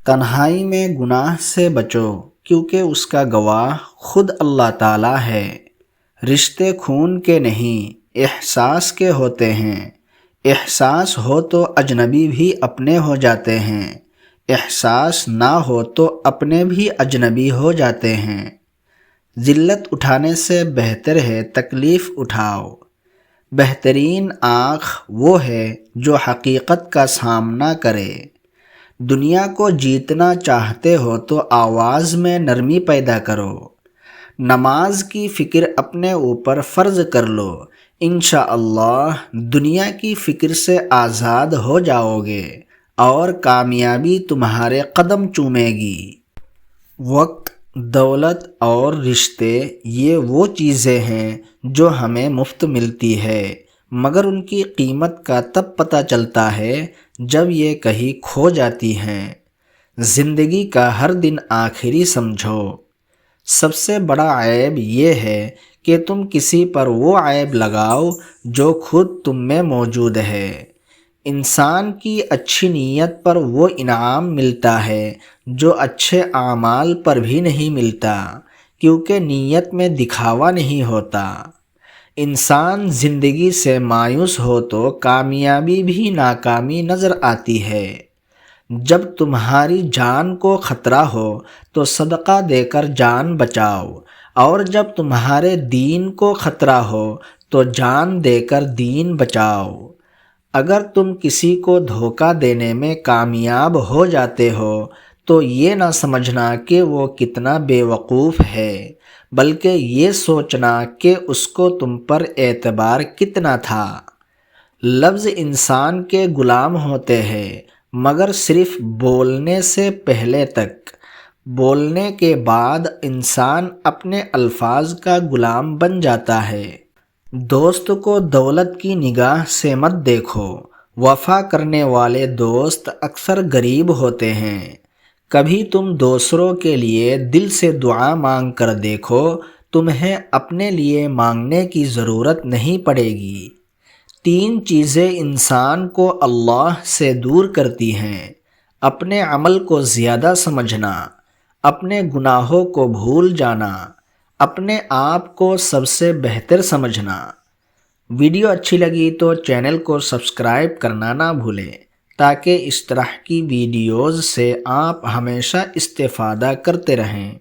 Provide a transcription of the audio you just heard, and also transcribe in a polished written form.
تنہائی میں گناہ سے بچو کیونکہ اس کا گواہ خود اللہ تعالیٰ ہے۔ رشتے خون کے نہیں احساس کے ہوتے ہیں۔ احساس ہو تو اجنبی بھی اپنے ہو جاتے ہیں، احساس نہ ہو تو اپنے بھی اجنبی ہو جاتے ہیں۔ ذلت اٹھانے سے بہتر ہے تکلیف اٹھاؤ۔ بہترین آنکھ وہ ہے جو حقیقت کا سامنا کرے۔ دنیا کو جیتنا چاہتے ہو تو آواز میں نرمی پیدا کرو۔ نماز کی فکر اپنے اوپر فرض کر لو، انشاءاللہ دنیا کی فکر سے آزاد ہو جاؤ گے اور کامیابی تمہارے قدم چومے گی۔ وقت، دولت اور رشتے یہ وہ چیزیں ہیں جو ہمیں مفت ملتی ہے، مگر ان کی قیمت کا تب پتہ چلتا ہے جب یہ کہیں کھو جاتی ہیں۔ زندگی کا ہر دن آخری سمجھو۔ سب سے بڑا عیب یہ ہے کہ تم کسی پر وہ عیب لگاؤ جو خود تم میں موجود ہے۔ انسان کی اچھی نیت پر وہ انعام ملتا ہے جو اچھے اعمال پر بھی نہیں ملتا، کیونکہ نیت میں دکھاوا نہیں ہوتا۔ انسان زندگی سے مایوس ہو تو کامیابی بھی ناکامی نظر آتی ہے۔ جب تمہاری جان کو خطرہ ہو تو صدقہ دے کر جان بچاؤ، اور جب تمہارے دین کو خطرہ ہو تو جان دے کر دین بچاؤ۔ اگر تم کسی کو دھوکہ دینے میں کامیاب ہو جاتے ہو تو یہ نہ سمجھنا کہ وہ کتنا بے وقوف ہے، بلکہ یہ سوچنا کہ اس کو تم پر اعتبار کتنا تھا۔ لفظ انسان کے غلام ہوتے ہیں، مگر صرف بولنے سے پہلے تک۔ بولنے کے بعد انسان اپنے الفاظ کا غلام بن جاتا ہے۔ دوست کو دولت کی نگاہ سے مت دیکھو۔ وفا کرنے والے دوست اکثر غریب ہوتے ہیں۔ کبھی تم دوسروں کے لیے دل سے دعا مانگ کر دیکھو، تمہیں اپنے لیے مانگنے کی ضرورت نہیں پڑے گی۔ 3 چیزیں انسان کو اللہ سے دور کرتی ہیں: اپنے عمل کو زیادہ سمجھنا، اپنے گناہوں کو بھول جانا، اپنے آپ کو سب سے بہتر سمجھنا۔ ویڈیو اچھی لگی تو چینل کو سبسکرائب کرنا نہ بھولیں تاکہ اس طرح کی ویڈیوز سے آپ ہمیشہ استفادہ کرتے رہیں۔